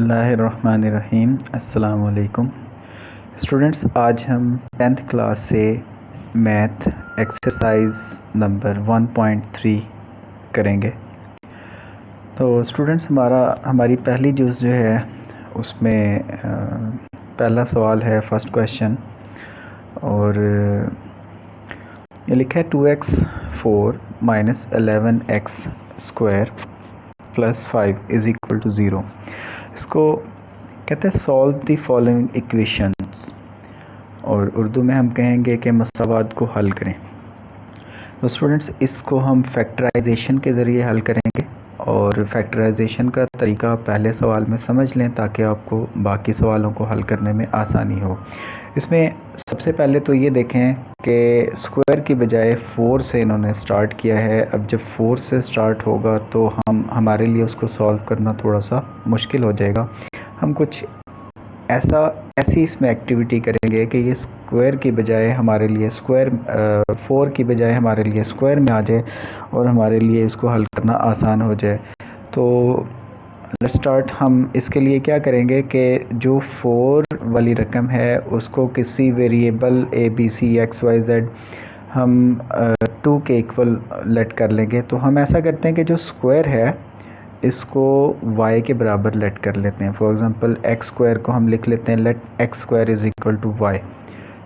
बिस्मिल्लाहिर्रहमानिर्रहीम। अस्सलाम वालेकुम स्टूडेंट्स, आज हम 10th क्लास से मैथ एक्सरसाइज नंबर 1.3 करेंगे। तो स्टूडेंट्स, हमारी पहली जुज़ जो है उसमें पहला सवाल है, फर्स्ट क्वेश्चन, और ये लिखा है 2x4 minus 11x square plus 5 is equal to 0। इसको कहते हैं सॉल्व द फॉलोइंग इक्वेशंस, और उर्दू में हम कहेंगे कि मसावात को हल करें। तो स्टूडेंट्स, इसको हम फैक्टराइजेशन के ज़रिए हल करेंगे, और फैक्टराइजेशन का तरीका पहले सवाल में समझ लें ताकि आपको बाकी सवालों को हल करने में आसानी हो। इसमें सबसे पहले तो ये देखें कि स्क्वायर की बजाय 4 से इन्होंने स्टार्ट किया है। अब जब 4 से स्टार्ट होगा तो हमारे लिए उसको सॉल्व करना थोड़ा सा मुश्किल हो जाएगा। हम कुछ ऐसी इसमें एक्टिविटी करेंगे कि ये स्क्वायर की बजाय हमारे लिए 4 की बजाय हमारे लिए स्क्वायर में आ जाए और हमारे लिए इसको हल करना आसान हो जाए। तो लेट्स स्टार्ट। हम इसके लिए क्या करेंगे कि जो 4 वाली रकम है उसको किसी वेरिएबल ABCXYZ हम 2 के इक्वल लेट कर लेंगे। तो हम ऐसा करते हैं कि जो स्क्वायर है इसको y के बराबर लेट कर लेते हैं। फॉर एग्ज़ाम्पल x स्क्वायर को हम लिख लेते हैं let x square is equal to y।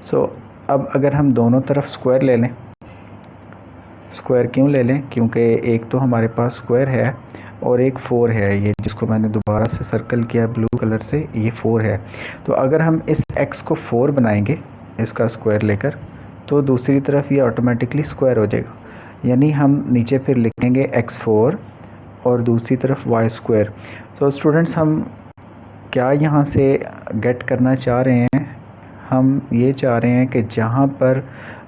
So अब अगर हम दोनों तरफ स्क्वायर ले लें, स्क्वायर क्यों ले लें? क्योंकि एक तो हमारे पास स्क्वायर है और एक 4 है, ये जिसको मैंने दोबारा से सर्कल किया ब्लू कलर से, ये 4 है। तो अगर हम इस x को 4 बनाएंगे इसका स्क्वायर लेकर, तो दूसरी तरफ ये ऑटोमेटिकली स्क्वायर हो जाएगा। यानी हम नीचे फिर लिखेंगे x4 और दूसरी तरफ y स्क्वायर। सो स्टूडेंट्स, हम क्या यहाँ से गेट करना चाह रहे हैं? हम ये चाह रहे हैं कि जहाँ पर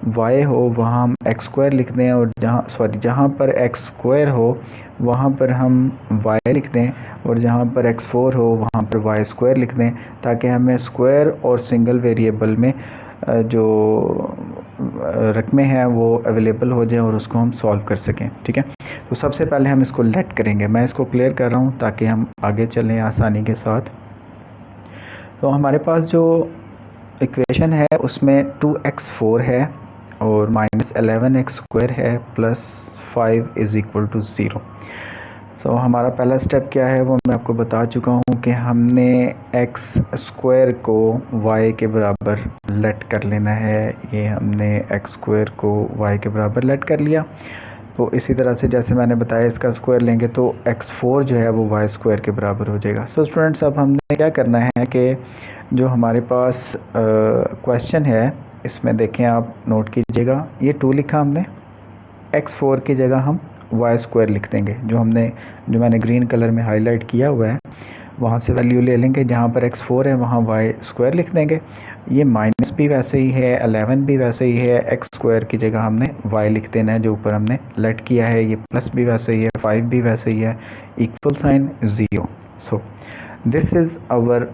y हो वहाँ हम x स्क्वायर लिख दें, और जहाँ पर x स्क्वायर हो वहाँ पर हम y लिख दें, और जहाँ पर x4 हो वहाँ पर y स्क्वायर लिख दें, ताकि हमें स्क्वायर और सिंगल वेरिएबल में जो रकमें हैं वो अवेलेबल हो जाए और उसको हम सॉल्व कर सकें। ठीक है, तो सबसे पहले हम इसको लेट करेंगे। मैं इसको क्लियर कर रहा हूँ ताकि हम आगे चलें आसानी के साथ। तो हमारे पास जो इक्वेशन है उसमें 2x4 है और माइनस 11x स्क्वायर है प्लस 5 इज़ इक्वल टू 0। सो हमारा पहला स्टेप क्या है वो मैं आपको बता चुका हूँ कि हमने x स्क्वायर को y के बराबर लेट कर लेना है। ये हमने x स्क्वायर को y के बराबर लेट कर लिया। तो इसी तरह से जैसे मैंने बताया इसका स्क्वायर लेंगे तो x4 जो है वो y स्क्वायर के बराबर हो जाएगा। सो स्टूडेंट्स, अब हमने क्या करना है कि जो हमारे पास क्वेश्चन है इसमें देखें, आप नोट कीजिएगा, ये 2 लिखा हमने, x4 की जगह हम y स्क्वायर लिख देंगे। जो मैंने ग्रीन कलर में हाईलाइट किया हुआ है वहाँ से वैल्यू ले लेंगे, जहाँ पर x4 है वहाँ y स्क्वायर लिख देंगे। ये माइनस भी वैसे ही है, 11 भी वैसे ही है, x स्क्वायर की जगह हमने y लिख देना है जो ऊपर हमने लेट किया है। ये प्लस भी वैसे ही है, 5 भी वैसे ही है, equal sign 0। So this is our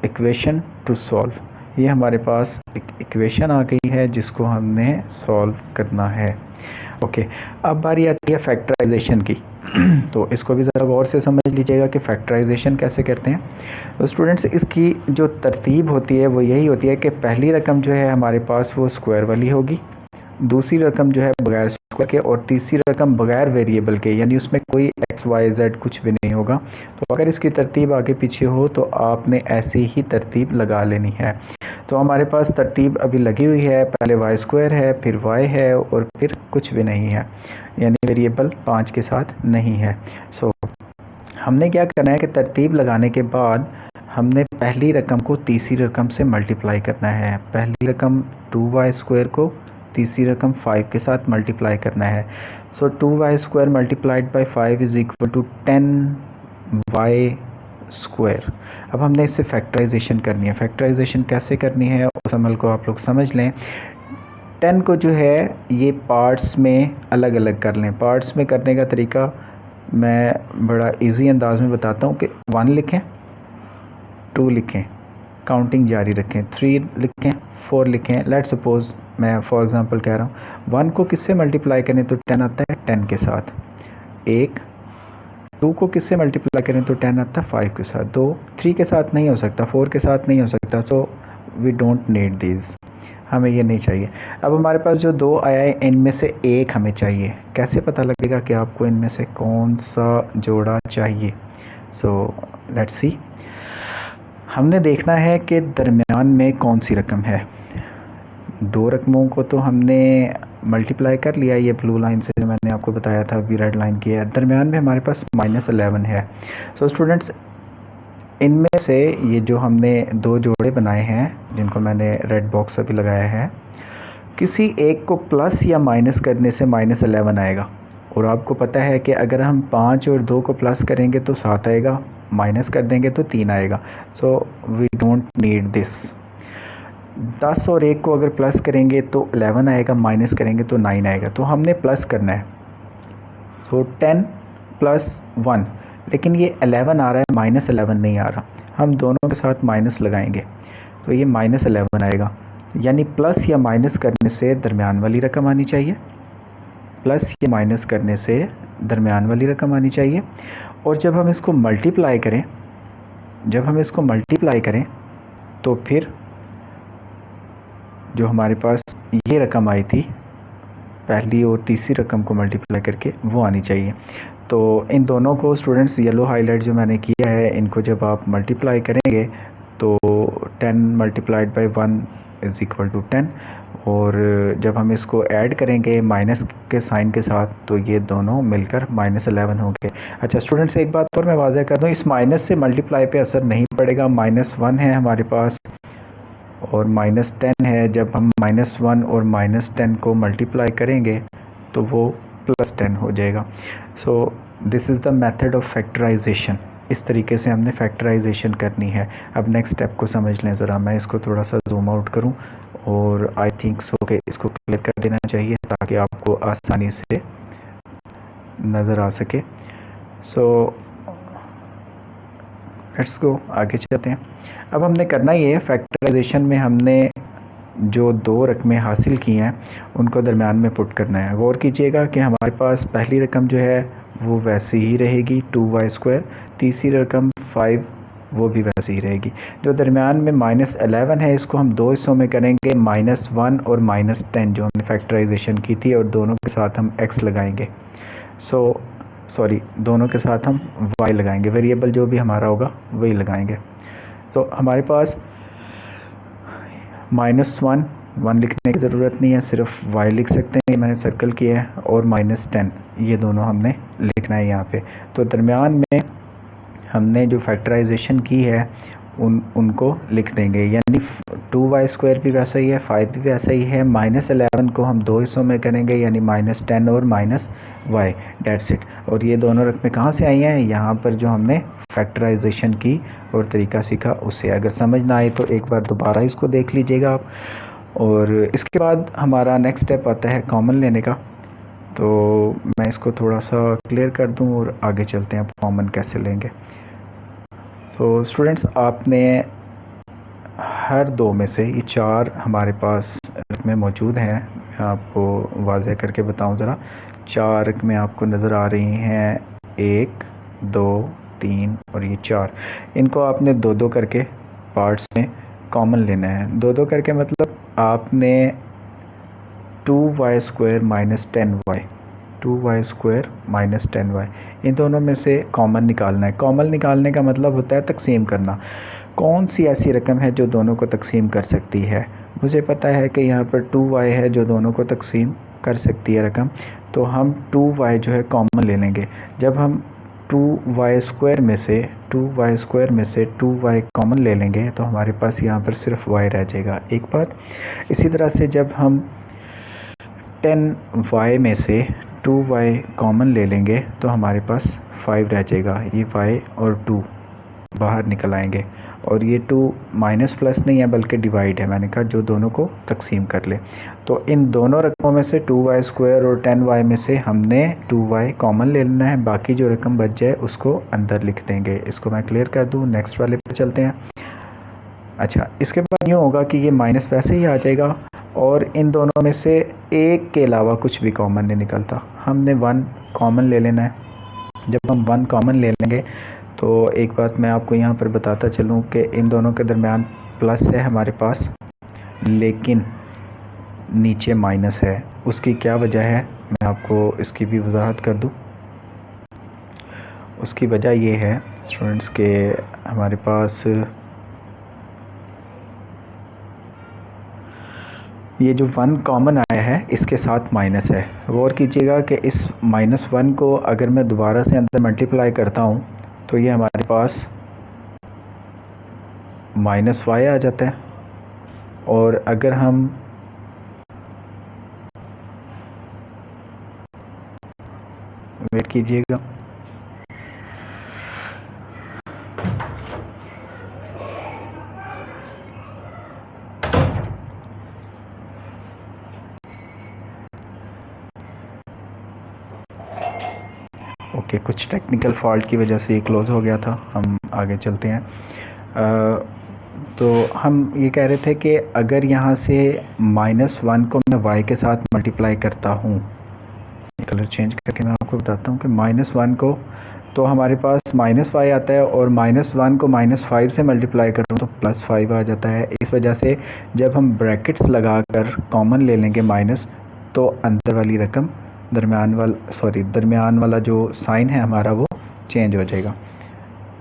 equation to solve. ये हमारे पास एक इक्वेशन आ गई है जिसको हमने सॉल्व करना है। ओके, अब बारी आती है फैक्टराइजेशन की। तो इसको भी ज़रा गौर से समझ लीजिएगा कि फैक्टराइजेशन कैसे करते हैं। तो स्टूडेंट्स, इसकी जो तरतीब होती है वो यही होती है कि पहली रकम जो है हमारे पास वो स्क्वायर वाली होगी, दूसरी रकम जो है बगैर स्क्वायर के, और तीसरी रकम बगैर वेरिएबल के, यानी उसमें कोई एक्स वाई जेड कुछ भी नहीं होगा। तो अगर इसकी तरतीब आगे पीछे हो तो आपने ऐसी ही तरतीब लगा लेनी है। तो हमारे पास तरतीब अभी लगी हुई है, पहले वाई स्क्वायर है, फिर वाई है, और फिर कुछ भी नहीं है, यानी वेरिएबल 5 के साथ नहीं है। सो हमने क्या करना है कि तरतीब लगाने के बाद हमने पहली रकम को तीसरी रकम से मल्टीप्लाई करना है। पहली रकम 2y स्क्वायर को तीसरी रकम 5 के साथ मल्टीप्लाई करना है। So 2y square multiplied by 5 is equal to 10y square. अब हमने इससे फैक्टराइजेशन करनी है। फैक्टराइजेशन कैसे करनी है उस अमल को आप लोग समझ लें। 10 को जो है ये पार्ट्स में अलग अलग कर लें। पार्ट्स में करने का तरीका मैं बड़ा इजी अंदाज में बताता हूँ कि 1 लिखें, 2 लिखें, काउंटिंग जारी रखें, 3 लिखें, 4 लिखें। लेट सपोज मैं फॉर एग्जांपल कह रहा हूँ 1 को किससे मल्टीप्लाई करें तो 10 आता है 10 के साथ, 1 2 को किससे मल्टीप्लाई करें तो 10 आता है 5 के साथ। 3 के साथ नहीं हो सकता, 4 के साथ नहीं हो सकता, so we don't need this, हमें ये नहीं चाहिए। अब हमारे पास जो 2 आया है इनमें से एक हमें चाहिए। कैसे पता लगेगा कि आपको इनमें से कौन सा जोड़ा चाहिए? So let's see. हमने देखना है कि दरमियान में कौन सी रकम है। 2 रकमों को तो हमने मल्टीप्लाई कर लिया, ये ब्लू लाइन से जो मैंने आपको बताया था, अभी रेड लाइन किया है। दरमियान में हमारे पास -11 है। सो स्टूडेंट्स, इनमें से ये जो हमने 2 जोड़े बनाए हैं जिनको मैंने रेड बॉक्स अभी लगाया है, किसी एक को प्लस या माइनस करने से -11 आएगा। और आपको पता है कि अगर हम 5 और 2 को प्लस करेंगे तो 7 आएगा, माइनस कर देंगे तो 3 आएगा। So we don't need this. 10 और 1 को अगर प्लस करेंगे तो 11 आएगा, माइनस करेंगे तो 9 आएगा। तो हमने प्लस करना है। सो 10 + 1, लेकिन ये 11 आ रहा है, -11 नहीं आ रहा। हम दोनों के साथ माइनस लगाएंगे तो ये -11 आएगा। यानी प्लस या माइनस करने से दरमियान वाली रकम आनी चाहिए, प्लस या माइनस करने से दरमियान वाली रकम आनी चाहिए। और जब हम इसको मल्टीप्लाई करें तो फिर जो हमारे पास ये रकम आई थी पहली और तीसरी रकम को मल्टीप्लाई करके, वो आनी चाहिए। तो इन दोनों को स्टूडेंट्स, येलो हाईलाइट जो मैंने किया है, इनको जब आप मल्टीप्लाई करेंगे तो 10 × 1 = 10, और जब हम इसको ऐड करेंगे माइनस के साइन के साथ तो ये दोनों मिलकर -11 होंगे। अच्छा स्टूडेंट्स, एक बात और मैं वाज़ह कर दूँ, इस माइनस से मल्टीप्लाई पे असर नहीं पड़ेगा। -1 है हमारे पास और -10 है। जब हम -1 और -10 को मल्टीप्लाई करेंगे तो वो +10 हो जाएगा। So this is the method of factorisation. इस तरीके से हमने फैक्टराइजेशन करनी है। अब नेक्स्ट स्टेप को समझ लें ज़रा। मैं इसको थोड़ा सा जूम आउट करूं और आई थिंक सो कि इसको क्लियर कर देना चाहिए ताकि आपको आसानी से नज़र आ सके। सो लेट्स गो, आगे चलते हैं। अब हमने करना ये है, फैक्टराइजेशन में हमने जो 2 रकमें हासिल की हैं उनको दरमियान में पुट करना है। गौर कीजिएगा कि हमारे पास पहली रकम जो है वो वैसी ही रहेगी 2y², तीसरी रकम 5 वो भी वैसी ही रहेगी। जो दरमियान में -11 है इसको हम 2 हिस्सों में करेंगे, -1 और -10 जो हमने फैक्टराइजेशन की थी, और दोनों के साथ हम x लगाएंगे। दोनों के साथ हम y लगाएंगे, वेरिएबल जो भी हमारा होगा वही लगाएंगे। तो हमारे पास -1 लिखने की ज़रूरत नहीं है, सिर्फ y लिख सकते हैं, मैंने सर्कल किया है, और -10 ये दोनों हमने लिखना है यहाँ पे। तो दरमियान में हमने जो फैक्टराइजेशन की है उनको लिख देंगे, यानी 2y² भी वैसा ही है, 5 भी वैसा ही है। -11 को हम 2 हिस्सों में करेंगे, यानी -10 और -y, डेट्स इट। और ये दोनों रकमें कहाँ से आई हैं? यहाँ पर जो हमने फैक्टराइजेशन की और तरीका सीखा उससे। अगर समझ ना आए तो एक बार दोबारा इसको देख लीजिएगा आप। और इसके बाद हमारा नेक्स्ट स्टेप आता है कॉमन लेने का। तो मैं इसको थोड़ा सा क्लियर कर दूं और आगे चलते हैं कॉमन कैसे लेंगे। तो स्टूडेंट्स, आपने हर 2 में से ये 4 हमारे पास रकमें मौजूद हैं। मैं आपको वाज़ह करके बताऊं ज़रा। 4 रकमें आपको नज़र आ रही हैं, 1, 2, 3 और ये 4। इनको आपने 2-2 करके पार्ट्स में कॉमन लेना है। 2-2 करके मतलब आपने 2y² - 10y इन दोनों में से कॉमन निकालना है। कॉमन निकालने का मतलब होता है तकसीम करना। कौन सी ऐसी रकम है जो दोनों को तकसीम कर सकती है? मुझे पता है कि यहाँ पर 2y है जो दोनों को तकसीम कर सकती है रकम, तो हम 2y जो है कॉमन ले लेंगे। जब हम 2y² में से 2y कॉमन ले लेंगे तो हमारे पास यहाँ पर सिर्फ y रह जाएगा। एक बात, इसी तरह से जब हम 10y में से 2y कॉमन ले लेंगे तो हमारे पास 5 रह जाएगा। ये y और 2 बाहर निकल आएंगे, और ये 2 माइनस प्लस नहीं है बल्कि डिवाइड है। मैंने कहा जो दोनों को तकसीम कर ले। तो इन दोनों रकमों में से 2y² और 10y में से हमने 2y कॉमन ले लेना है, बाकी जो रकम बच जाए उसको अंदर लिख देंगे। इसको मैं क्लियर कर दूँ, नेक्स्ट वाले पे चलते हैं। अच्छा, इसके बाद यूँ होगा कि ये माइनस वैसे ही आ जाएगा, और इन दोनों में से एक के अलावा कुछ भी कॉमन नहीं निकलता। हमने 1 कॉमन ले लेना है, जब हम 1 कॉमन ले लेंगे तो एक बात मैं आपको यहाँ पर बताता चलूँ कि इन दोनों के दरमियान प्लस है हमारे पास, लेकिन नीचे माइनस है। उसकी क्या वजह है, मैं आपको इसकी भी वजाहत कर दूँ। उसकी वजह ये है स्टूडेंट्स के हमारे पास ये जो 1 कॉमन आया है इसके साथ माइनस है। गौर कीजिएगा कि इस -1 को अगर मैं दोबारा से अंदर मल्टीप्लाई करता हूँ तो ये हमारे पास -y आ जाता है। और अगर हम वेट कीजिएगा, ओके कुछ टेक्निकल फॉल्ट की वजह से ये क्लोज़ हो गया था। हम आगे चलते हैं। तो हम ये कह रहे थे कि अगर यहाँ से -1 को मैं y के साथ मल्टीप्लाई करता हूँ, कलर चेंज करके मैं आपको बताता हूँ कि -1 को तो हमारे पास -y आता है और -1 को -5 से मल्टीप्लाई करूँ तो +5 आ जाता है। इस वजह से जब हम ब्रैकेट्स लगाकर कॉमन ले लेंगे माइनस, तो अंदर वाली रकम दरमियान वाला जो साइन है हमारा वो चेंज हो जाएगा।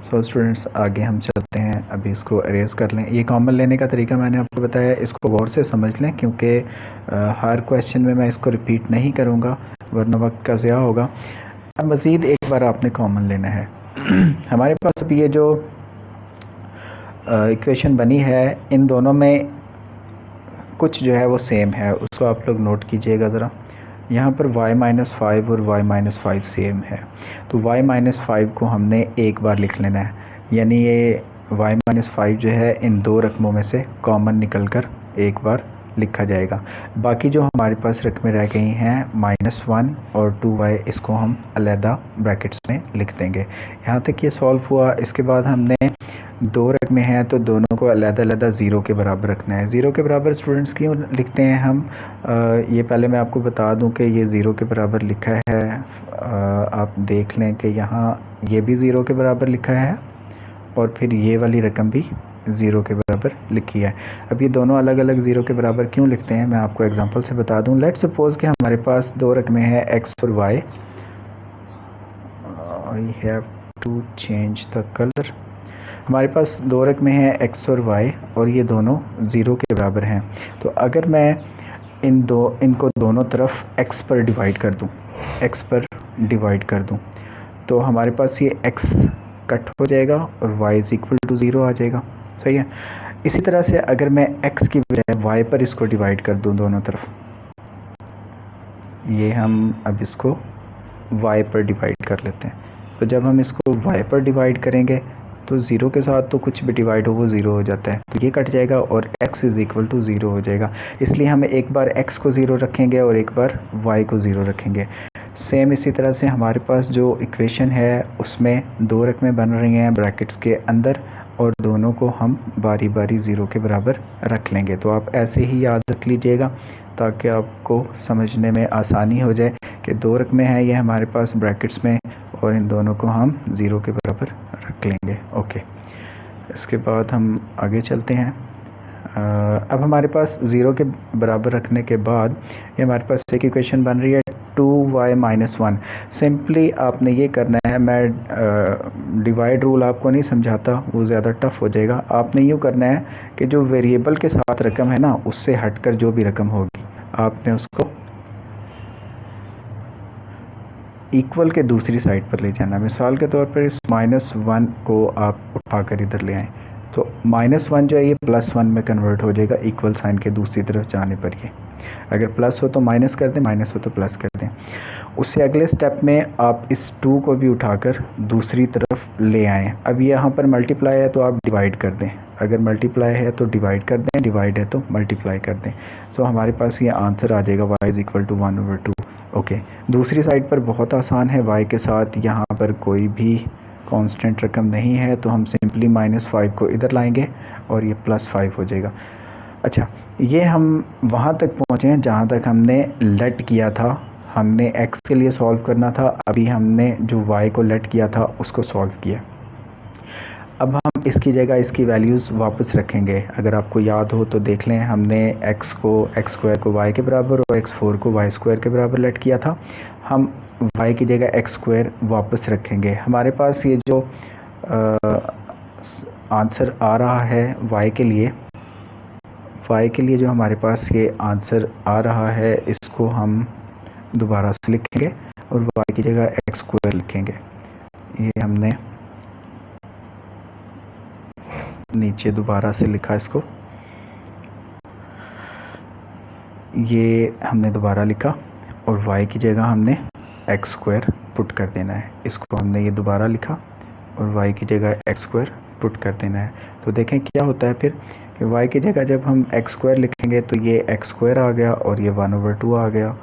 सो स्टूडेंट्स आगे हम चलते हैं, अभी इसको अरेज कर लें। ये कॉमन लेने का तरीका मैंने आपको बताया, इसको गौर से समझ लें क्योंकि हर क्वेश्चन में मैं इसको रिपीट नहीं करूँगा वरना वक्त का ज़िया होगा। अब मज़ीद एक बार आपने कॉमन लेना है। हमारे पास अब ये जो इक्वेशन बनी है इन दोनों में कुछ जो है वो सेम है, उसको आप लोग नोट कीजिएगा ज़रा। यहाँ पर y-5 और y-5 सेम है, तो y-5 को हमने एक बार लिख लेना है, यानी ये y-5 जो है इन दो रकमों में से कॉमन निकलकर एक बार लिखा जाएगा। बाकी जो हमारे पास रकमें रह गई हैं -1 और 2y, इसको हम अलहदा ब्रैकेट्स में लिख देंगे। यहाँ तक ये सॉल्व हुआ। इसके बाद हमने दो रकमें हैं तो दोनों को अलग-अलग 0 के बराबर रखना है। 0 के बराबर स्टूडेंट्स क्यों लिखते हैं हम, ये पहले मैं आपको बता दूं कि ये 0 के बराबर लिखा है। आप देख लें कि यहाँ ये भी 0 के बराबर लिखा है और फिर ये वाली रकम भी 0 के बराबर लिखी है। अब ये दोनों अलग अलग 0 के बराबर क्यों लिखते हैं मैं आपको एग्जांपल से बता दूं। लेट्स सपोज कि हमारे पास दो रकमें हैं x और y। I have to change the colour. हमारे पास दो रकमें हैं x और y और ये दोनों 0 के बराबर हैं। तो अगर मैं इनको दोनों तरफ x पर डिवाइड कर दूं तो हमारे पास ये x कट हो जाएगा और y इज इक्वल टू 0 आ जाएगा। सही है। इसी तरह से अगर मैं x की बजाय y पर इसको डिवाइड कर दूं दोनों तरफ, ये हम अब इसको y पर डिवाइड कर लेते हैं। तो जब हम इसको y पर डिवाइड करेंगे तो 0 के साथ तो कुछ भी डिवाइड हो वो 0 हो जाता है, तो ये कट जाएगा और x इज़ इक्वल टू 0 हो जाएगा। इसलिए हम एक बार x को 0 रखेंगे और एक बार y को 0 रखेंगे। सेम इसी तरह से हमारे पास जो इक्वेशन है उसमें दो रकमें बन रही हैं ब्रैकेट्स के अंदर और दोनों को हम बारी बारी 0 के बराबर रख लेंगे। तो आप ऐसे ही याद रख लीजिएगा ताकि आपको समझने में आसानी हो जाए कि दो रकमें हैं ये हमारे पास ब्रैकेट्स में और इन दोनों को हम 0 के बराबर रख लेंगे। ओके, इसके बाद हम आगे चलते हैं। अब हमारे पास 0 के बराबर रखने के बाद ये हमारे पास एक इक्वेशन बन रही है 2y-1। सिंपली आपने ये करना है, मैं डिवाइड रूल आपको नहीं समझाता वो ज़्यादा टफ हो जाएगा। आपने यूँ करना है कि जो वेरिएबल के साथ रकम है ना उससे हटकर जो भी रकम होगी आपने उसको इक्वल के दूसरी साइड पर ले जाना। मिसाल के तौर पर इस -1 को आप उठाकर इधर ले आएँ तो -1 जो है ये +1 में कन्वर्ट हो जाएगा इक्वल साइन के दूसरी तरफ जाने पर। ये अगर प्लस हो तो माइनस कर दें, माइनस हो तो प्लस कर दें। उससे अगले स्टेप में आप इस 2 को भी उठाकर दूसरी तरफ ले आएँ। अब यहाँ पर मल्टीप्लाई है तो आप डिवाइड कर दें, अगर मल्टीप्लाई है तो डिवाइड कर दें, डिवाइड है तो मल्टीप्लाई कर दें। सो हमारे पास ये आंसर आ जाएगा y is equal to 1/2। Okay, दूसरी साइड पर बहुत आसान है, y के साथ यहाँ पर कोई भी कांस्टेंट रकम नहीं है तो हम सिंपली -5 को इधर लाएंगे और ये +5 हो जाएगा। अच्छा, ये हम वहाँ तक पहुँचे हैं जहाँ तक हमने लेट किया था हमने x के लिए सॉल्व करना था, अभी हमने जो y को लेट किया था उसको सॉल्व किया। अब हम इसकी जगह इसकी वैल्यूज़ वापस रखेंगे। अगर आपको याद हो तो देख लें, हमने x को x स्क्वायर को y के बराबर और x4 को y स्क्वायर के बराबर लेट किया था। हम y की जगह x स्क्वायर वापस रखेंगे। हमारे पास ये जो आंसर आ रहा है y के लिए जो हमारे पास ये आंसर आ रहा है, इसको हम दोबारा से लिखेंगे और y की जगह x स्क्वायर लिखेंगे। ये हमने नीचे दोबारा से लिखा इसको, ये हमने दोबारा लिखा और y की जगह हमने x स्क्वायर पुट कर देना है। इसको हमने ये दोबारा लिखा और y की जगह x स्क्वायर पुट कर देना है। तो देखें क्या होता है फिर कि y की जगह जब हम x स्क्वायर लिखेंगे तो ये x स्क्वायर आ गया और ये 1/2 आ गया।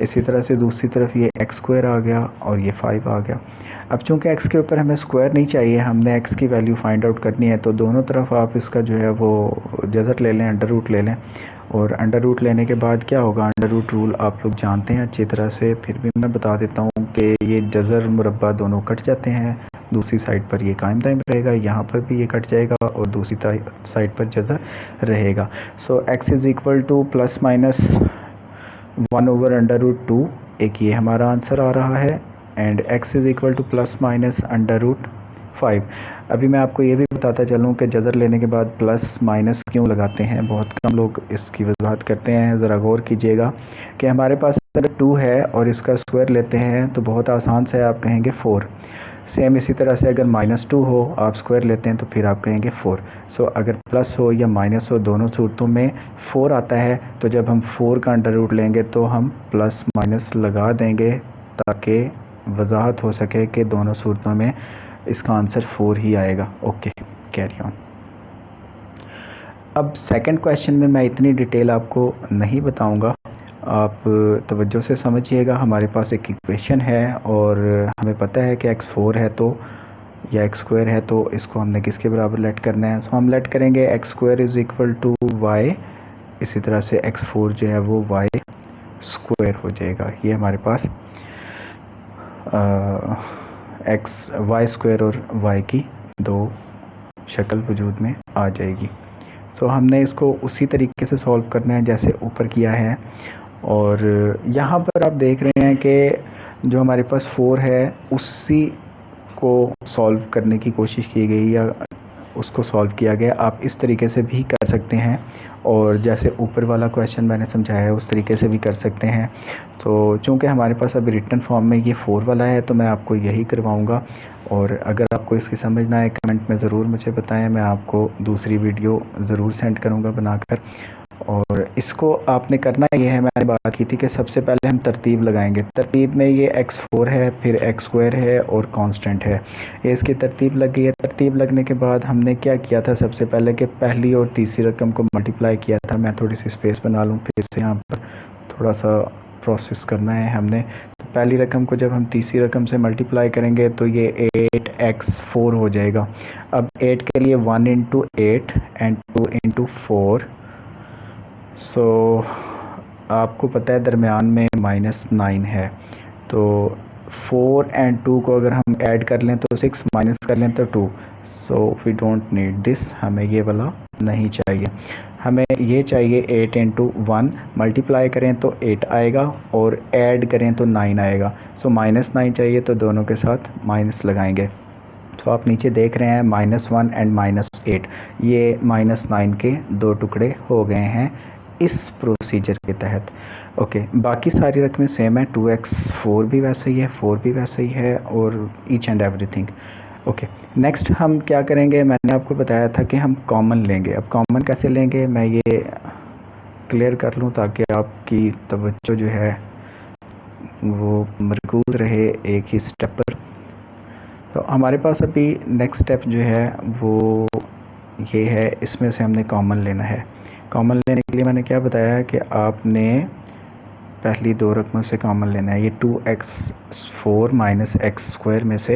इसी तरह से दूसरी तरफ ये x स्क्वायर आ गया और ये 5 आ गया। अब चूंकि x के ऊपर हमें स्क्वायर नहीं चाहिए, हमने x की वैल्यू फाइंड आउट करनी है, तो दोनों तरफ आप इसका जो है वो जज़र ले लें, अंडर रूट ले लें। और अंडर रूट लेने के बाद क्या होगा, अंडर रूट रूल आप लोग जानते हैं अच्छी तरह से, फिर भी मैं बता देता हूँ कि ये जज़र मुरब्बा दोनों कट जाते हैं। दूसरी साइड पर ये कायम दायम रहेगा, यहाँ पर भी ये कट जाएगा और दूसरी साइड पर जज़र रहेगा। सो x is equal two plus minus 1/√2, एक ये हमारा आंसर आ रहा है, and x is equal two plus minus √5। अभी मैं आपको ये भी बताता चलूँ कि जज़र लेने के बाद प्लस माइनस क्यों लगाते हैं, बहुत कम लोग इसकी वजाहत करते हैं। ज़रा गौर कीजिएगा कि हमारे पास अगर 2 है और इसका स्क्वायर लेते हैं तो बहुत आसान से आप कहेंगे 4। सेम इसी तरह से अगर -2 हो, आप स्क्वायर लेते हैं तो फिर आप कहेंगे 4। सो अगर प्लस हो या माइनस हो, दोनों सूरतों में 4 आता है, तो जब हम 4 का अंडर रूट लेंगे तो हम प्लस माइनस लगा देंगे ताकि वजाहत हो सके कि दोनों सूरतों में इसका आंसर 4 ही आएगा। Okay, carry on. अब सेकंड क्वेश्चन में मैं इतनी डिटेल आपको नहीं बताऊंगा, आप तवज्जो से समझिएगा। हमारे पास एक इक्वेशन है और हमें पता है कि x4 है तो या x स्क्वायर है, तो इसको हमने किसके बराबर लेट करना है। सो हम लेट करेंगे x square is equal to y, इसी तरह से x4 जो है वो y स्क्वायर हो जाएगा। ये हमारे पास y स्क्वायर और y की दो शक्ल वजूद में आ जाएगी। सो हमने इसको उसी तरीके से सॉल्व करना है जैसे ऊपर किया है। और यहाँ पर आप देख रहे हैं कि जो हमारे पास 4 है उसी को सॉल्व करने की कोशिश की गई या उसको सॉल्व किया गया। आप इस तरीके से भी कर सकते हैं और जैसे ऊपर वाला क्वेश्चन मैंने समझाया है उस तरीके से भी कर सकते हैं। तो चूंकि हमारे पास अभी रिटन फॉर्म में ये 4 वाला है तो मैं आपको यही करवाऊंगा। और अगर आपको इसकी समझ ना आए कमेंट में ज़रूर मुझे बताएं, मैं आपको दूसरी वीडियो ज़रूर सेंड करूंगा बनाकर। और इसको आपने करना ये है, मैंने बात की थी कि सबसे पहले हम तरतीब लगाएंगे। तरतीब में ये x4 है, फिर x स्क्वायर है और कांस्टेंट है, ये इसकी तरतीब लग गई है। तरतीब लगने के बाद हमने क्या किया था, सबसे पहले कि पहली और तीसरी रकम को मल्टीप्लाई किया था। मैं थोड़ी सी स्पेस बना लूँ, फिर से यहाँ पर थोड़ा सा प्रोसेस करना है हमने। तो पहली रकम को जब हम तीसरी रकम से मल्टीप्लाई करेंगे तो ये 8x4 हो जाएगा। अब 8 के लिए 1 × 8 एंड 2 × 4। सो आपको पता है दरमियान में -9 है, तो 4 एंड 2 को अगर हम ऐड कर लें तो 6, माइनस कर लें तो 2। So we don't need this, हमें ये वाला नहीं चाहिए। हमें ये चाहिए 8 × 1, मल्टीप्लाई करें तो 8 आएगा और ऐड करें तो 9 आएगा। सो -9 चाहिए तो दोनों के साथ माइनस लगाएंगे। तो आप नीचे देख रहे हैं -1 एंड -8, ये -9 के दो टुकड़े हो गए हैं इस प्रोसीजर के तहत। ओके, बाकी सारी रकमें सेम है, 2x4 भी वैसे ही है, 4 भी वैसे ही है और each and everything. Okay, next हम क्या करेंगे, मैंने आपको बताया था कि हम कॉमन लेंगे। अब कॉमन कैसे लेंगे मैं ये क्लियर कर लूँ ताकि आपकी तवज्जो जो है वो मरकूज़ रहे एक ही स्टेप पर। तो हमारे पास अभी नेक्स्ट स्टेप जो है वो ये है, इसमें से हमने कॉमन लेना है। कॉमन लेने के लिए मैंने क्या बताया कि आपने पहली दो रकमों से कॉमन लेना है। ये 2x4 - x स्क्वायर में से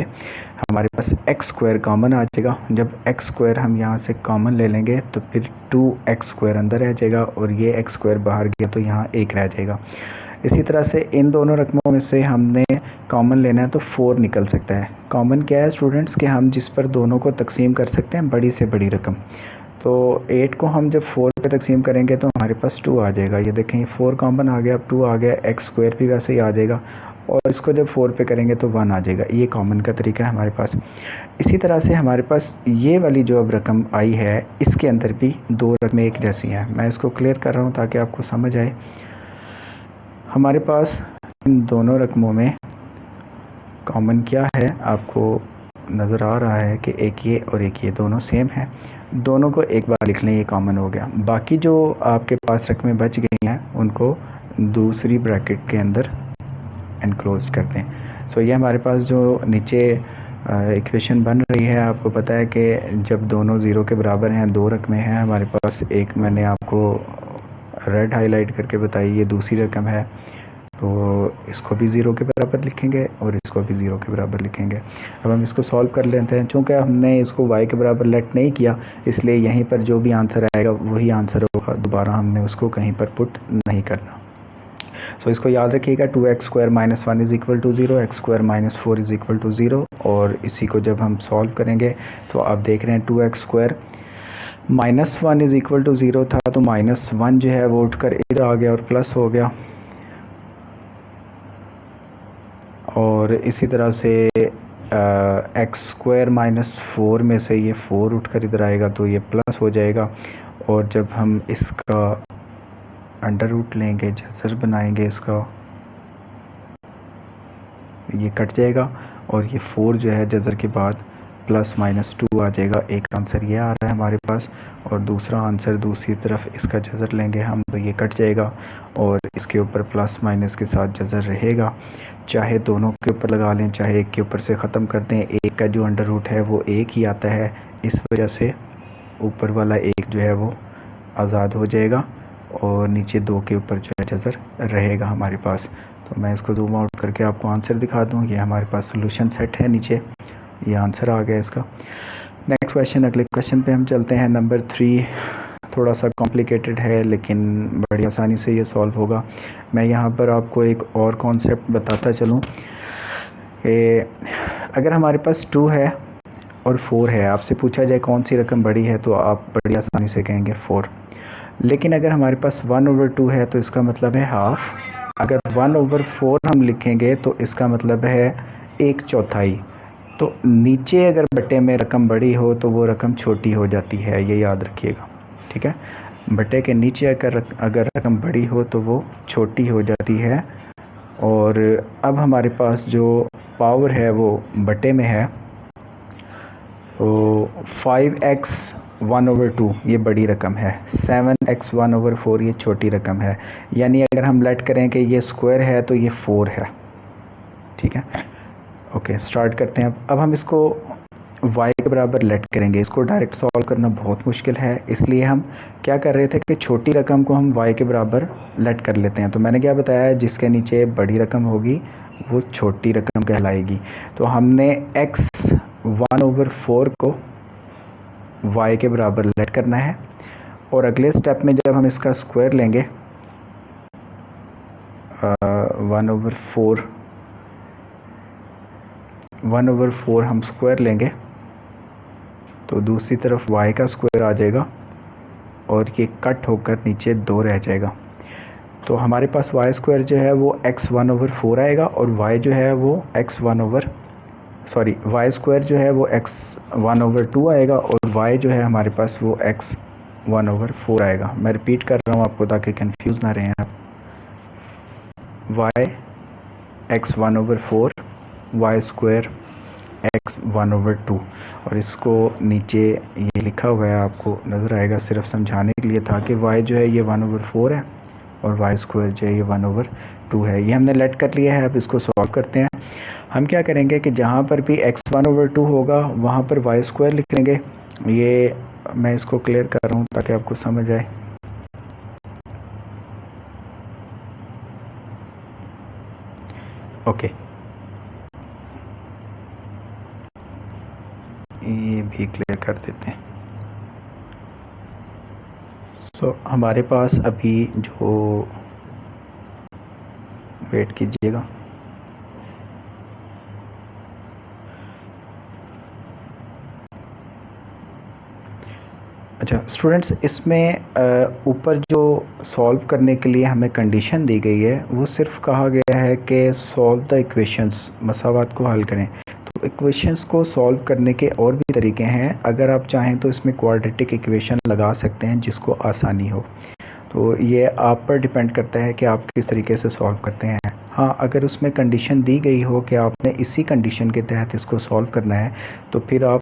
हमारे पास x स्क्वायर कॉमन आ जाएगा। जब x स्क्वायर हम यहाँ से कॉमन ले लेंगे तो फिर 2x स्क्वायर अंदर रह जाएगा और ये x स्क्वायर बाहर गया तो यहाँ 1 रह जाएगा। इसी तरह से इन दोनों रकमों में से हमने कॉमन लेना है तो 4 निकल सकता है। कॉमन क्या है स्टूडेंट्स कि हम जिस पर दोनों को तकसीम कर सकते हैं बड़ी से बड़ी रकम। तो 8 को हम जब 4 पे तकसीम करेंगे तो हमारे पास 2 आ जाएगा। ये देखें 4 कॉमन आ गया, अब 2 आ गया, एक्स स्क्वायर भी वैसे ही आ जाएगा और इसको जब 4 पे करेंगे तो 1 आ जाएगा। ये कॉमन का तरीका है हमारे पास। इसी तरह से हमारे पास ये वाली जो अब रकम आई है इसके अंदर भी दो रकमें एक जैसी हैं। मैं इसको क्लियर कर रहा हूँ ताकि आपको समझ आए। हमारे पास इन दोनों रकमों में कॉमन क्या है आपको नज़र आ रहा है कि एक ये और एक ये दोनों सेम हैं। दोनों को एक बार लिख लें, ये कॉमन हो गया। बाकी जो आपके पास रकमें बच गई हैं उनको दूसरी ब्रैकेट के अंदर एनक्लोज करते हैं। सो ये हमारे पास जो नीचे इक्वेशन बन रही है, आपको पता है कि जब दोनों ज़ीरो के बराबर हैं, दो रकमें हैं हमारे पास, एक मैंने आपको रेड हाईलाइट करके बताई, ये दूसरी रकम है, तो इसको भी ज़ीरो के बराबर लिखेंगे और इसको भी ज़ीरो के बराबर लिखेंगे। अब हम इसको सॉल्व कर लेते हैं। चूँकि हमने इसको y के बराबर लेट नहीं किया इसलिए यहीं पर जो भी आंसर आएगा वही आंसर होगा, दोबारा हमने उसको कहीं पर पुट नहीं करना। सो इसको याद रखिएगा, 2x² - 1 is equal to 0, x² - 4 is equal to 0। और इसी को जब हम सॉल्व करेंगे तो आप देख रहे हैं 2x² - 1 इज़ इक्वल टू 0 था, तो -1 जो है वो उठकर इधर आ गया और प्लस हो गया। और इसी तरह से x² - 4 में से ये 4 उठकर इधर आएगा तो ये प्लस हो जाएगा। और जब हम इसका अंडर रूट लेंगे, जज़र बनाएंगे इसका, ये कट जाएगा और ये 4 जो है जज़र के बाद +-2 आ जाएगा। एक आंसर ये आ रहा है हमारे पास और दूसरा आंसर दूसरी तरफ इसका जज़र लेंगे हम तो ये कट जाएगा और इसके ऊपर प्लस माइनस के साथ जज़र रहेगा। चाहे दोनों के ऊपर लगा लें, चाहे एक के ऊपर से ख़त्म कर दें, एक का जो अंडर रूट है वो एक ही आता है, इस वजह से ऊपर वाला एक जो है वो आज़ाद हो जाएगा और नीचे दो के ऊपर जो है जज़र रहेगा हमारे पास। तो मैं इसको जूम आउट करके आपको आंसर दिखा दूँ। ये हमारे पास सोल्यूशन सेट है, नीचे ये आंसर आ गया इसका। नेक्स्ट क्वेश्चन, अगले क्वेश्चन पे हम चलते हैं। नंबर 3 थोड़ा सा कॉम्प्लिकेटेड है लेकिन बड़ी आसानी से ये सॉल्व होगा। मैं यहाँ पर आपको एक और कॉन्सेप्ट बताता चलूँ कि अगर हमारे पास 2 है और 4 है, आपसे पूछा जाए कौन सी रकम बड़ी है तो आप बड़ी आसानी से कहेंगे 4। लेकिन अगर हमारे पास 1/2 है तो इसका मतलब है हाफ। अगर 1/4 हम लिखेंगे तो इसका मतलब है 1/4। तो नीचे अगर बटे में रकम बड़ी हो तो वो रकम छोटी हो जाती है, ये याद रखिएगा, ठीक है। बटे के नीचे अगर रकम बड़ी हो तो वो छोटी हो जाती है। और अब हमारे पास जो पावर है वो बटे में है, तो 5x 1/2 ये बड़ी रकम है, 7x 1/4 ये छोटी रकम है। यानी अगर हम लेट करें कि ये स्क्वायर है तो ये 4 है, ठीक है। ओके, स्टार्ट करते हैं। अब हम इसको y के बराबर लेट करेंगे। इसको डायरेक्ट सॉल्व करना बहुत मुश्किल है, इसलिए हम क्या कर रहे थे कि छोटी रकम को हम y के बराबर लेट कर लेते हैं। तो मैंने क्या बताया, जिसके नीचे बड़ी रकम होगी वो छोटी रकम कहलाएगी। तो हमने x 1/4 को y के बराबर लेट करना है और अगले स्टेप में जब हम इसका स्क्वायर लेंगे 1/4 हम स्क्वायर लेंगे तो दूसरी तरफ y का स्क्वायर आ जाएगा और ये कट होकर नीचे 2 रह जाएगा। तो हमारे पास y स्क्वायर जो है वो x 1/4 आएगा और y जो है वो y स्क्वायर जो है वो x 1/2 आएगा और y जो है हमारे पास वो x 1/4 आएगा। मैं रिपीट कर रहा हूँ आपको ताकि कंफ्यूज ना रहें आप। y x 1/4, y square x 1/2 और इसको नीचे ये लिखा हुआ है, आपको नज़र आएगा, सिर्फ समझाने के लिए था कि y जो है ये 1/4 है और y स्क्वायर जो है ये 1/2 है। ये हमने लेट कर लिया है। अब इसको सॉल्व करते हैं। हम क्या करेंगे कि जहाँ पर भी x 1/2 होगा वहाँ पर y स्क्वायर लिख लेंगे। ये मैं इसको क्लियर कर रहा हूँ ताकि आपको समझ आए। ओके, ये भी क्लियर कर देते हैं। सो हमारे पास अभी जो वेट कीजिएगा। अच्छा स्टूडेंट्स, इसमें ऊपर जो सॉल्व करने के लिए हमें कंडीशन दी गई है वो सिर्फ कहा गया है कि सॉल्व द इक्वेशंस, मसावात को हल करें। तो इक्वेशंस को सॉल्व करने के और भी तरीके हैं। अगर आप चाहें तो इसमें क्वाड्रेटिक इक्वेशन लगा सकते हैं जिसको आसानी हो। तो ये आप पर डिपेंड करता है कि आप किस तरीके से सॉल्व करते हैं। हाँ, अगर उसमें कंडीशन दी गई हो कि आपने इसी कंडीशन के तहत इसको सॉल्व करना है तो फिर आप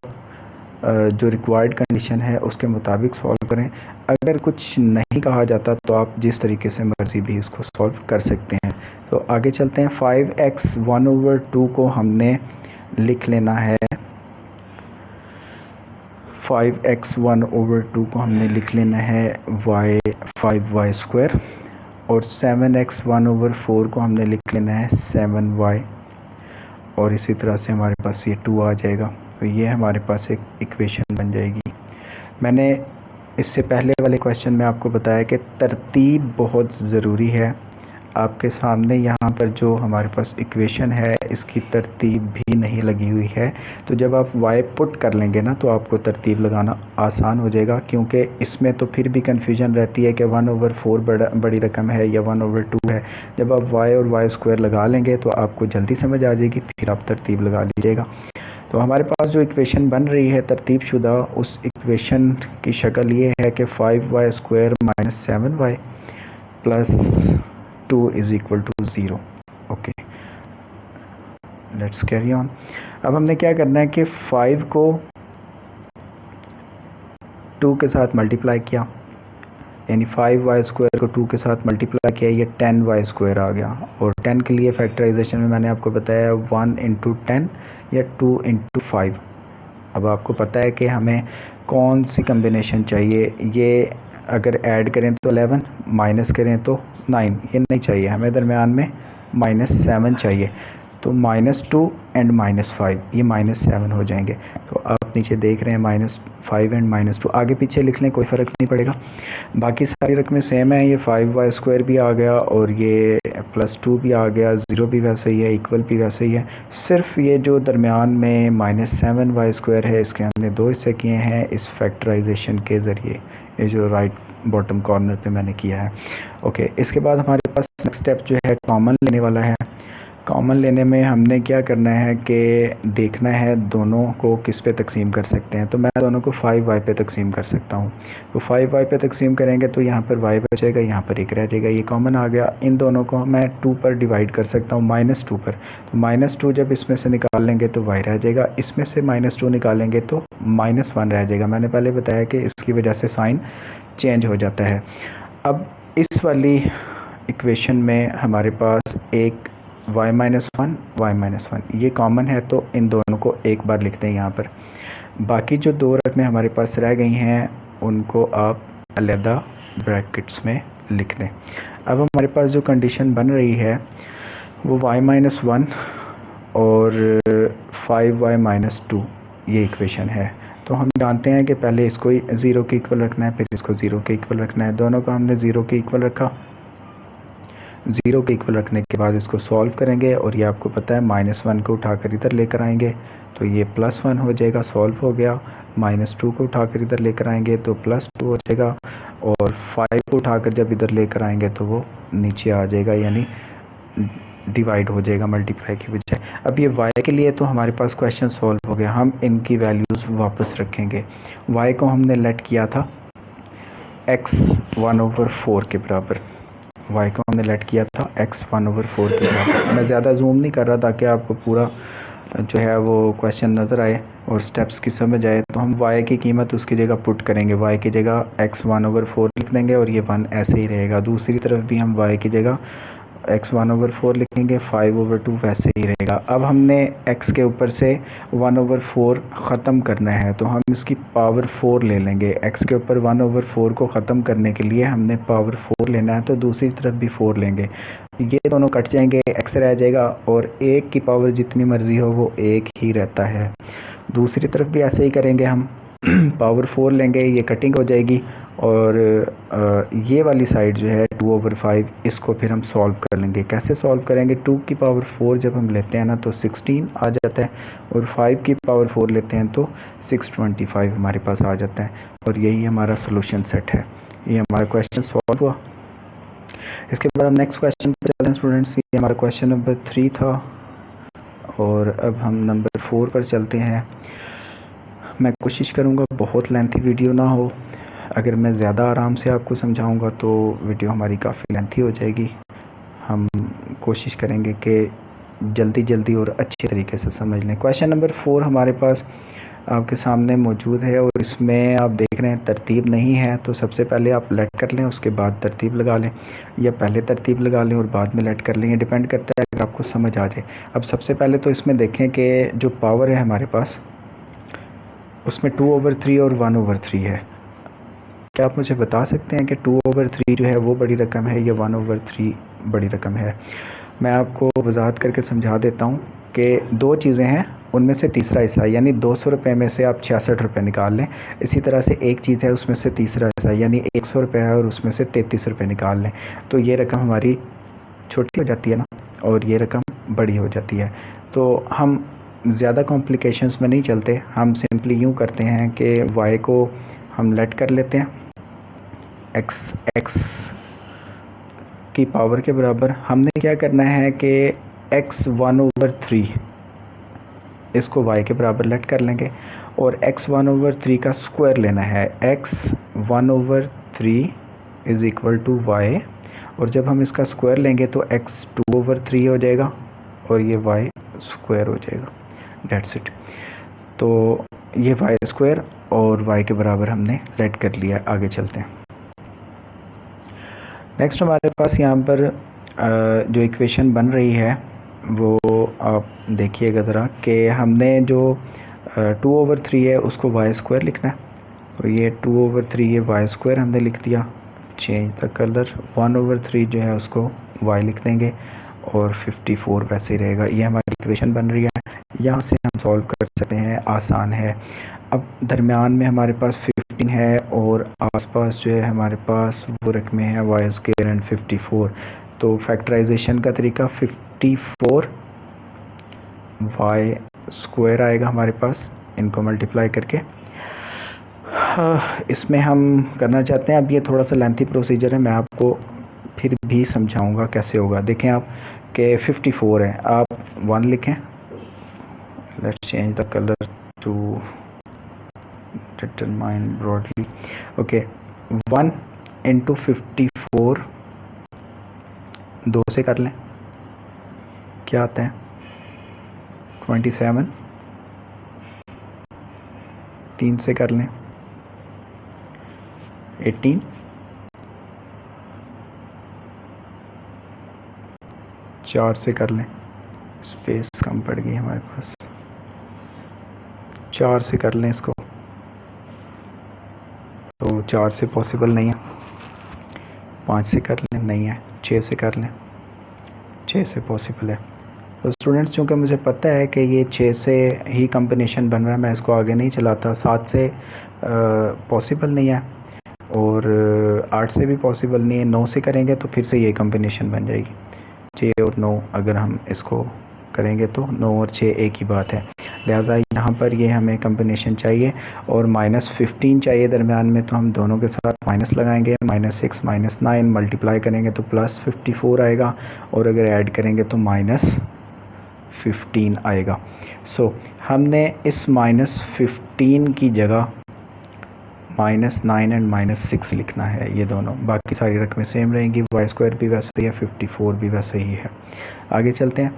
जो रिक्वायर्ड कंडीशन है उसके मुताबिक सॉल्व करें। अगर कुछ नहीं कहा जाता तो आप जिस तरीके से मर्ज़ी भी इसको सॉल्व कर सकते हैं। तो आगे चलते हैं। 5x 1/2 को हमने लिख लेना है, 5x 1/2 को हमने लिख लेना है y 5y², और 7x 1/4 को हमने लिख लेना है 7y, और इसी तरह से हमारे पास ये 2 आ जाएगा। तो ये हमारे पास एक इक्वेशन बन जाएगी। मैंने इससे पहले वाले क्वेश्चन में आपको बताया कि तरतीब बहुत ज़रूरी है। आपके सामने यहाँ पर जो हमारे पास इक्वेशन है इसकी तरतीब भी नहीं लगी हुई है। तो जब आप y पुट कर लेंगे ना तो आपको तरतीब लगाना आसान हो जाएगा, क्योंकि इसमें तो फिर भी कन्फ्यूजन रहती है कि 1/4 बड़ी रकम है या 1/2 है। जब आप y और y² लगा लेंगे तो आपको जल्दी समझ आ जाएगी, फिर आप तरतीब लगा लीजिएगा। तो हमारे पास जो इक्वेशन बन रही है तरतीब शुदा, उस इक्वेशन की शक्ल ये है कि 5y² - 7y + 2 = 0। Okay, let's carry on. अब हमने क्या करना है कि 5 को 2 के साथ मल्टीप्लाई किया, यानी 5y² को 2 के साथ मल्टीप्लाई किया, ये 10y² आ गया। और 10 के लिए फैक्टराइजेशन में मैंने आपको बताया 1 × 10 या 2 × 5। अब आपको पता है कि हमें कौन सी कम्बिनेशन चाहिए। ये अगर ऐड करें तो 11, माइनस करें तो 9, ये नहीं चाहिए हमें, दरमियान में -7 चाहिए। तो -2 एंड -5 ये -7 हो जाएंगे। तो आप नीचे देख रहे हैं -5 एंड -2, आगे पीछे लिख लें, कोई फ़र्क नहीं पड़ेगा। बाकी सारी रकमें सेम है। ये 5y² भी आ गया और ये +2 भी आ गया, 0 भी वैसे ही है, इक्वल भी वैसे ही है। सिर्फ ये जो दरमियान में -7y² है इसके हमने 2 हिस्से किए हैं इस फैक्टराइजेशन के ज़रिए, ये जो राइट बॉटम कॉर्नर पे मैंने किया है। ओके, इसके बाद हमारे पास नेक्स्ट स्टेप जो है कॉमन लेने वाला है। कॉमन लेने में हमने क्या करना है कि देखना है दोनों को किस पे तकसीम कर सकते हैं। तो मैं दोनों को 5y पे तकसीम कर सकता हूँ। तो 5y पे तकसीम करेंगे तो यहाँ पर y बचेगा, यहाँ पर 1 रह जाएगा, ये कॉमन आ गया। इन दोनों को मैं 2 पर डिवाइड कर सकता हूँ, -2 पर। तो -2 जब इसमें से निकाल लेंगे तो y रह जाएगा, इसमें से -2 निकालेंगे तो -1 रह जाएगा। मैंने पहले बताया कि इसकी वजह से साइन चेंज हो जाता है। अब इस वाली इक्वेशन में हमारे पास एक y - 1 ये कॉमन है, तो इन दोनों को एक बार लिख दें यहाँ पर। बाकी जो 2 रकमें हमारे पास रह गई हैं उनको आप अलहदा ब्रैकेट्स में लिख दें। अब हमारे पास जो कंडीशन बन रही है वो y - 1 और 5y - 2 ये इक्वेशन है। तो हम जानते हैं कि पहले इसको 0 के इक्वल रखना है, फिर इसको 0 के इक्वल रखना है। दोनों को हमने 0 के इक्वल रखा। 0 के इक्वल रखने के बाद इसको सॉल्व करेंगे और ये आपको पता है -1 को उठाकर इधर लेकर आएंगे तो ये +1 हो जाएगा, सॉल्व हो गया। -2 को उठाकर इधर लेकर आएंगे तो +2 हो जाएगा, और 5 को उठाकर जब इधर लेकर आएंगे तो वो नीचे आ जाएगा, यानी डिवाइड हो जाएगा मल्टीप्लाई की बजाय। अब ये y के लिए तो हमारे पास क्वेश्चन सॉल्व हो गया। हम इनकी वैल्यूज़ वापस रखेंगे। y को हमने लेट किया था x 1/4 के बराबर, y को हमने लेट किया था x 1/4 के बराबर। मैं ज़्यादा जूम नहीं कर रहा ताकि आपको पूरा जो है वो क्वेश्चन नज़र आए और स्टेप्स की समझ आए। तो हम y की कीमत उसकी जगह पुट करेंगे, y की जगह x 1/4 लिख देंगे और ये 1 ऐसे ही रहेगा। दूसरी तरफ भी हम y की जगह x 1/4 लिखेंगे, 5/2 वैसे ही रहेगा। अब हमने x के ऊपर से 1/4 ख़त्म करना है तो हम इसकी पावर 4 ले लेंगे। x के ऊपर 1/4 को ख़त्म करने के लिए हमने पावर 4 लेना है, तो दूसरी तरफ भी 4 लेंगे। ये दोनों कट जाएंगे, x रह जाएगा और 1 की पावर जितनी मर्ज़ी हो वो 1 ही रहता है। दूसरी तरफ भी ऐसे ही करेंगे हम पावर 4 लेंगे, ये कटिंग हो जाएगी और ये वाली साइड जो है 2/5, इसको फिर हम सॉल्व कर लेंगे। कैसे सॉल्व करेंगे? 2 की पावर 4 जब हम लेते हैं ना तो 16 आ जाता है, और 5 की पावर 4 लेते हैं तो 625 हमारे पास आ जाता है, और यही हमारा सोल्यूशन सेट है। ये हमारा क्वेश्चन सॉल्व हुआ। इसके बाद हम नेक्स्ट क्वेश्चन पर चलते हैं स्टूडेंट्स। ये हमारा क्वेश्चन नंबर 3 था, और अब हम नंबर 4 पर चलते हैं। मैं कोशिश करूँगा बहुत लेंथी वीडियो ना हो। अगर मैं ज़्यादा आराम से आपको समझाऊंगा तो वीडियो हमारी काफ़ी लेंथी हो जाएगी। हम कोशिश करेंगे कि जल्दी जल्दी और अच्छे तरीके से समझ लें। क्वेश्चन नंबर 4 हमारे पास आपके सामने मौजूद है, और इसमें आप देख रहे हैं तरतीब नहीं है, तो सबसे पहले आप लेट कर लें, उसके बाद तरतीब लगा लें, या पहले तरतीब लगा लें और बाद में लेट कर लें, ये डिपेंड करता है अगर आपको समझ आ जाए। अब सबसे पहले तो इसमें देखें कि जो पावर है हमारे पास उसमें 2/3 और 1/3 है। क्या आप मुझे बता सकते हैं कि 2/3 जो है वो बड़ी रकम है या 1/3 बड़ी रकम है? मैं आपको वजाहत करके समझा देता हूँ कि दो चीज़ें हैं, उनमें से तीसरा हिस्सा यानी 200 रुपये में से आप 66 रुपये निकाल लें। इसी तरह से एक चीज़ है, उसमें से तीसरा हिस्सा यानी 100 रुपये है, और उसमें से 33 रुपये निकाल लें, तो ये रकम हमारी छोटी हो जाती है ना, और ये रकम बड़ी हो जाती है। तो हम ज़्यादा कॉम्प्लिकेशंस में नहीं चलते, हम सिंपली यूँ करते हैं कि y को हम लेट कर लेते हैं x की पावर के बराबर। हमने क्या करना है कि x 1/3 इसको y के बराबर लेट कर लेंगे, और x 1/3 का स्क्वायर लेना है। x 1/3 is equal to y, और जब हम इसका स्क्वायर लेंगे तो x 2/3 हो जाएगा, और ये y स्क्वायर हो जाएगा। That's it. तो ये y स्क्वायर और y के बराबर हमने लेट कर लिया। आगे चलते हैं। नेक्स्ट हमारे पास यहाँ पर जो इक्वेशन बन रही है वो आप देखिएगा ज़रा, कि हमने जो 2/3 है उसको y स्क्वायर लिखना है, और ये 2/3 ये y स्क्वायर हमने लिख दिया। Change the colour. 1/3 जो है उसको y लिख देंगे, और 54 वैसे ही रहेगा। ये हमारी इक्वेशन बन रही है, यहाँ से हम सॉल्व कर सकते हैं, आसान है। अब दरमियान में हमारे पास 15 है, और आसपास जो है हमारे पास वो रकमें हैं y स्क्वायर एंड 54। तो फैक्टराइजेशन का तरीका 54 y स्क्वायर आएगा हमारे पास, इनको मल्टीप्लाई करके। इसमें हम करना चाहते हैं, अब ये थोड़ा सा लेंथी प्रोसीजर है, मैं आपको फिर भी समझाऊंगा कैसे होगा। देखें आप कि 54 है, आप 1 लिखें। Let's change the colour to determine broadly. Okay, 1 into 54 2 से कर लें, क्या आता है? 27। 3 से कर लें 18। 4 से कर लें, स्पेस कम पड़ गई हमारे पास, 4 से कर लें इसको, तो 4 से पॉसिबल नहीं है। 5 से कर लें, नहीं है। 6 से कर लें, 6 से पॉसिबल है। तो स्टूडेंट्स, चूँकि मुझे पता है कि ये 6 से ही कम्बिनेशन बन रहा है, मैं इसको आगे नहीं चलाता। 7 से पॉसिबल नहीं है, और 8 से भी पॉसिबल नहीं है। 9 से करेंगे तो फिर से ये कम्बिनेशन बन जाएगी। 6 और 9 अगर हम इसको करेंगे तो 9 और 6 एक ही बात है, लिहाजा यहाँ पर ये हमें कम्बिनेशन चाहिए, और -15 चाहिए दरमियान में, तो हम दोनों के साथ माइनस लगाएंगे। -6 -9 मल्टीप्लाई करेंगे तो +54 आएगा, और अगर ऐड करेंगे तो -15 आएगा। सो हमने इस -15 की जगह -9 एंड -6 लिखना है, ये दोनों। बाकी सारी रकमें सेम रहेंगी, y स्क्वायर भी वैसे ही है, 54 भी वैसे ही है। आगे चलते हैं।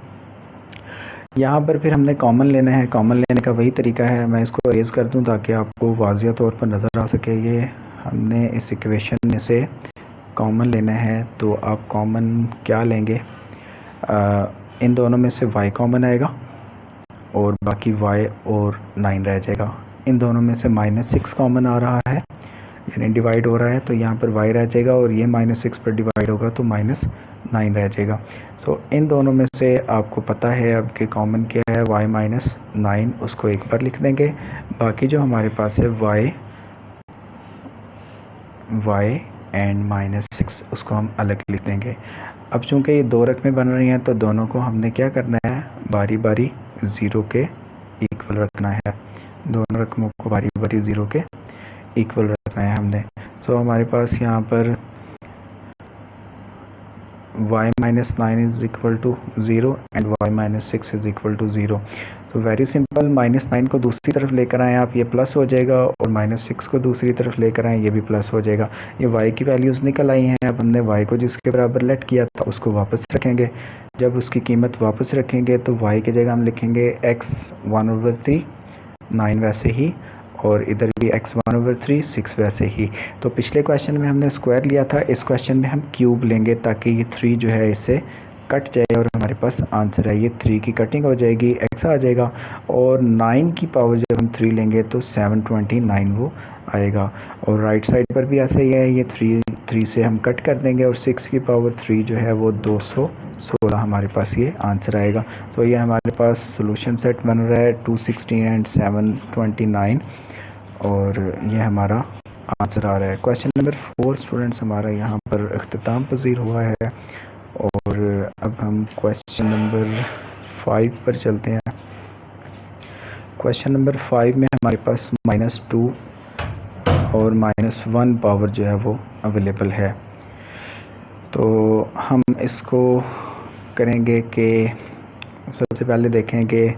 यहाँ पर फिर हमने कॉमन लेना है। कॉमन लेने का वही तरीका है, मैं इसको रेज़ कर दूँ ताकि आपको वाज़िया तौर पर नज़र आ सके। ये हमने इस इक्वेशन में से कॉमन लेना है, तो आप कॉमन क्या लेंगे? इन दोनों में से y कॉमन आएगा, और बाकी y और 9 रह जाएगा। इन दोनों में से -6 कॉमन आ रहा है, यानी डिवाइड हो रहा है, तो यहाँ पर y रह जाएगा, और ये -6 पर डिवाइड होगा तो -9 रह जाएगा। सो इन दोनों में से आपको पता है अब कि कॉमन क्या है, y -9, उसको एक बार लिख देंगे। बाकी जो हमारे पास है y वाई एंड -6 उसको हम अलग लिख देंगे। अब चूँकि ये दो रकमें बन रही हैं तो दोनों को हमने क्या करना है, बारी बारी ज़ीरो के इक्वल रखना है। दोनों रकमों को बारी बारी ज़ीरो के इक्वल रखना है हमने। सो हमारे पास यहाँ पर y minus 9 is equal to 0 and y minus 6 is equal to 0। So very simple, -9 को दूसरी तरफ लेकर आएँ आप, ये प्लस हो जाएगा, और -6 को दूसरी तरफ लेकर आएँ, ये भी प्लस हो जाएगा। ये y की वैल्यूज़ निकल आई हैं। अब हमने y को जिसके बराबर लेट किया था उसको वापस रखेंगे। जब उसकी कीमत वापस रखेंगे तो y की जगह हम लिखेंगे x 1/3, 9 वैसे ही, और इधर भी x 1/3, 6 वैसे ही। तो पिछले क्वेश्चन में हमने स्क्वायर लिया था, इस क्वेश्चन में हम क्यूब लेंगे ताकि ये 3 जो है इससे कट जाए और हमारे पास आंसर है। ये 3 की कटिंग हो जाएगी, x आ जाएगा, और 9 की पावर जब हम 3 लेंगे तो 729 वो आएगा। और राइट साइड पर भी ऐसा ही है, ये 3 से हम कट कर देंगे और 6 की पावर 3 जो है वो 216 हमारे पास ये आंसर आएगा। तो ये हमारे पास सोल्यूशन सेट बन रहा है 216 एंड 729, और ये हमारा आंसर आ रहा है। क्वेश्चन नंबर 4 स्टूडेंट्स हमारा यहाँ पर अख्ताम पजीर हुआ है। और अब हम क्वेश्चन नंबर 5 पर चलते हैं। क्वेश्चन नंबर 5 में हमारे पास -2 और -1 पावर जो है वो अवेलेबल है। तो हम इसको करेंगे कि सबसे पहले देखें कि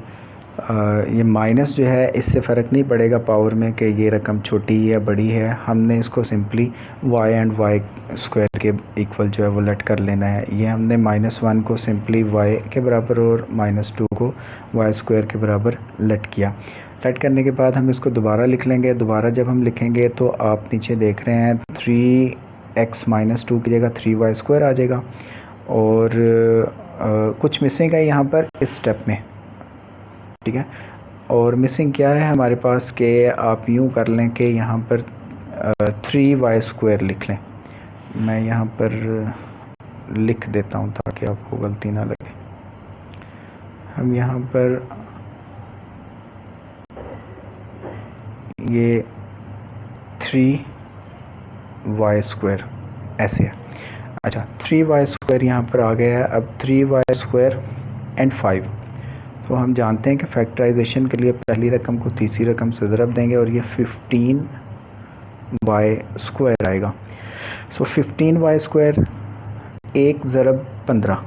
ये माइनस जो है इससे फ़र्क नहीं पड़ेगा पावर में कि ये रकम छोटी है या बड़ी है। हमने इसको simply y and y square के इक्वल जो है वो लेट कर लेना है। ये हमने -1 को सिंपली y के बराबर और -2 को y स्क्वायर के बराबर लेट किया। लेट करने के बाद हम इसको दोबारा लिख लेंगे। दोबारा जब हम लिखेंगे तो आप नीचे देख रहे हैं 3x - 2 की जगह 3y स्क्वायर आ जाएगा। और कुछ मिसिंग है यहाँ पर इस स्टेप में, ठीक है। और मिसिंग क्या है हमारे पास कि आप यूँ कर लें कि यहाँ पर 3y स्क्वायर लिख लें। मैं यहाँ पर लिख देता हूँ ताकि आपको गलती ना लगे। हम यहाँ पर ये 3y स्क्वायर ऐसे है। अच्छा, 3y स्क्वायर यहाँ पर आ गया है। अब 3y स्क्वायर एंड 5, तो हम जानते हैं कि फैक्टराइजेशन के लिए पहली रकम को तीसरी रकम से ज़रब देंगे और ये 15y स्क्वायर आएगा। सो 15y स्क्वायर 1 ज़रब 15,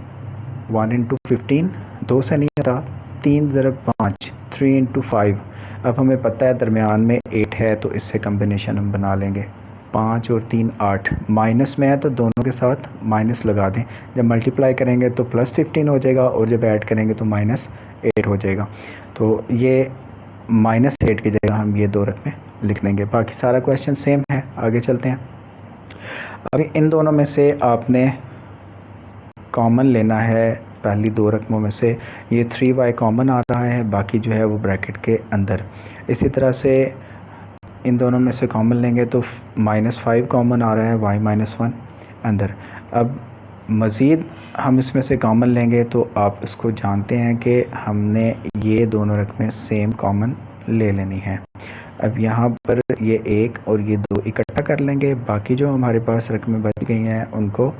1 इंटू 15, 2 से नहीं आता, 3 ज़रब 5, 3 इंटू 5। अब हमें पता है दरमियान में 8 है तो इससे कम्बिनेशन हम बना लेंगे। 5 और 3 8, माइनस में है तो दोनों के साथ माइनस लगा दें। जब मल्टीप्लाई करेंगे तो +15 हो जाएगा और जब ऐड करेंगे तो -8 हो जाएगा। तो ये -8 की जगह हम ये दो रकमें लिख देंगे। बाकी सारा क्वेश्चन सेम है। आगे चलते हैं। अभी इन दोनों में से आपने कॉमन लेना है। पहली दो रकमों में से ये 3y कॉमन आ रहा है, बाकी जो है वो ब्रैकेट के अंदर। इसी तरह से इन दोनों में से कॉमन लेंगे तो -5 कॉमन आ रहा है, y -1 अंदर। अब मज़ीद हम इसमें से कॉमन लेंगे तो आप इसको जानते हैं कि हमने ये दोनों रकमें सेम कॉमन ले लेनी है। अब यहाँ पर ये 1 और ये 2 इकट्ठा कर लेंगे। बाकी जो हमारे पास रकमें बच गई हैं उनको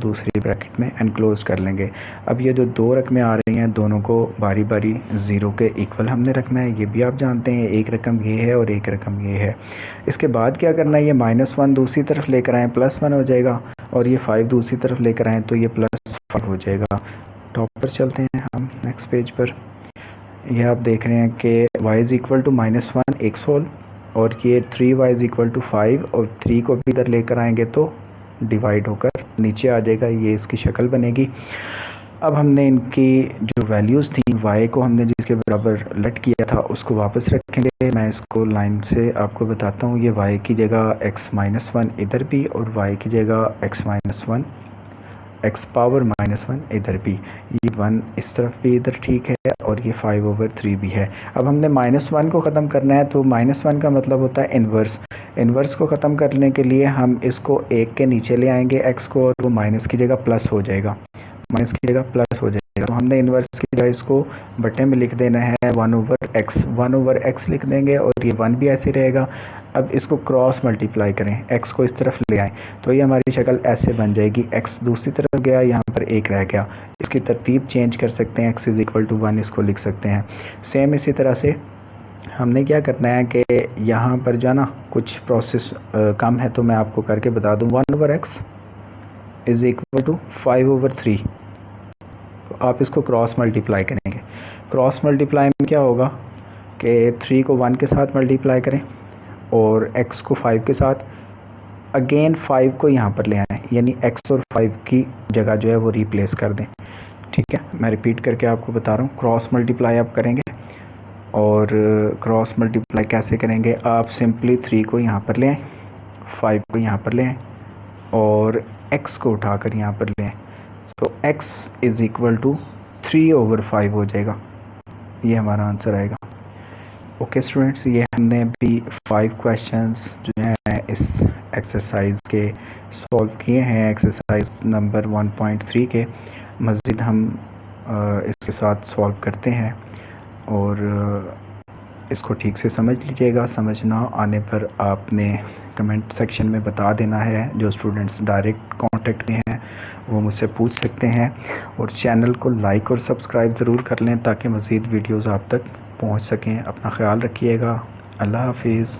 दूसरी ब्रैकेट में एनक्लोज कर लेंगे। अब ये जो दो रकमें आ रही हैं दोनों को बारी बारी 0 के इक्वल हमने रखना है। ये भी आप जानते हैं, एक रकम ये है और एक रकम ये है। इसके बाद क्या करना है, ये -1 दूसरी तरफ लेकर आएँ, +1 हो जाएगा, और ये 5 दूसरी तरफ लेकर आएँ तो ये +5 हो जाएगा। टॉप पर चलते हैं हम नेक्स्ट पेज पर। ये आप देख रहे हैं कि y इज़ इक्वल टू -1 एक सोल, और ये 3y इज़ इक्वल टू 5, और 3 को भी इधर लेकर आएंगे तो डिवाइड होकर नीचे आ जाएगा। ये इसकी शक्ल बनेगी। अब हमने इनकी जो वैल्यूज़ थी, y को हमने जिसके बराबर लेट किया था उसको वापस रखेंगे। मैं इसको लाइन से आपको बताता हूँ। ये y की जगह x -1 इधर भी, और y की जगह x -1 x पावर -1 इधर भी। ये 1 इस तरफ भी इधर ठीक है, और ये 5/3 भी है। अब हमने -1 को ख़त्म करना है, तो -1 का मतलब होता है इन्वर्स। इन्वर्स को ख़त्म करने के लिए हम इसको 1 के नीचे ले आएंगे x को, और वो माइनस की जगह प्लस हो जाएगा, माइनस की जगह प्लस हो जाएगा। तो हमने इन्वर्स की जगह इसको बटे में लिख देना है 1/x, 1/x लिख देंगे, और ये 1 भी ऐसे रहेगा। अब इसको क्रॉस मल्टीप्लाई करें, x को इस तरफ ले आएँ तो ये हमारी शक्ल ऐसे बन जाएगी, x दूसरी तरफ गया, यहाँ पर 1 रह गया। इसकी तरतीब चेंज कर सकते हैं, x = 1 इसको लिख सकते हैं। सेम इसी तरह से हमने क्या करना है कि यहाँ पर जो है ना कुछ प्रोसेस कम है तो मैं आपको करके बता दूँ। 1/x = 5/3। तो आप इसको क्रॉस मल्टीप्लाई करेंगे। क्रॉस मल्टीप्लाई में क्या होगा कि 3 को 1 के साथ मल्टीप्लाई करें और x को 5 के साथ, अगेन 5 को यहाँ पर ले आएँ, यानी x और 5 की जगह जो है वो रिप्लेस कर दें। ठीक है, मैं रिपीट करके आपको बता रहा हूँ। क्रॉस मल्टीप्लाई आप करेंगे और क्रॉस मल्टीप्लाई कैसे करेंगे, आप सिंपली 3 को यहाँ पर ले आएँ, 5 को यहाँ पर ले आएँ और x को उठाकर यहाँ पर ले आएँ। तो x = 3/5 हो जाएगा, ये हमारा आंसर आएगा। ओके स्टूडेंट्स, ये हमने अभी 5 क्वेश्चंस जो हैं इस एक्सरसाइज के सॉल्व किए हैं, एक्सरसाइज नंबर 1.3 के। मज़ीद हम इसके साथ सॉल्व करते हैं और इसको ठीक से समझ लीजिएगा। समझ ना आने पर आपने कमेंट सेक्शन में बता देना है। जो स्टूडेंट्स डायरेक्ट कांटेक्ट में हैं वो मुझसे पूछ सकते हैं, और चैनल को लाइक और सब्सक्राइब ज़रूर कर लें ताकि मज़ीद वीडियोज़ आप तक पहुंच सकें। अपना ख्याल रखिएगा। अल्लाह हाफिज़।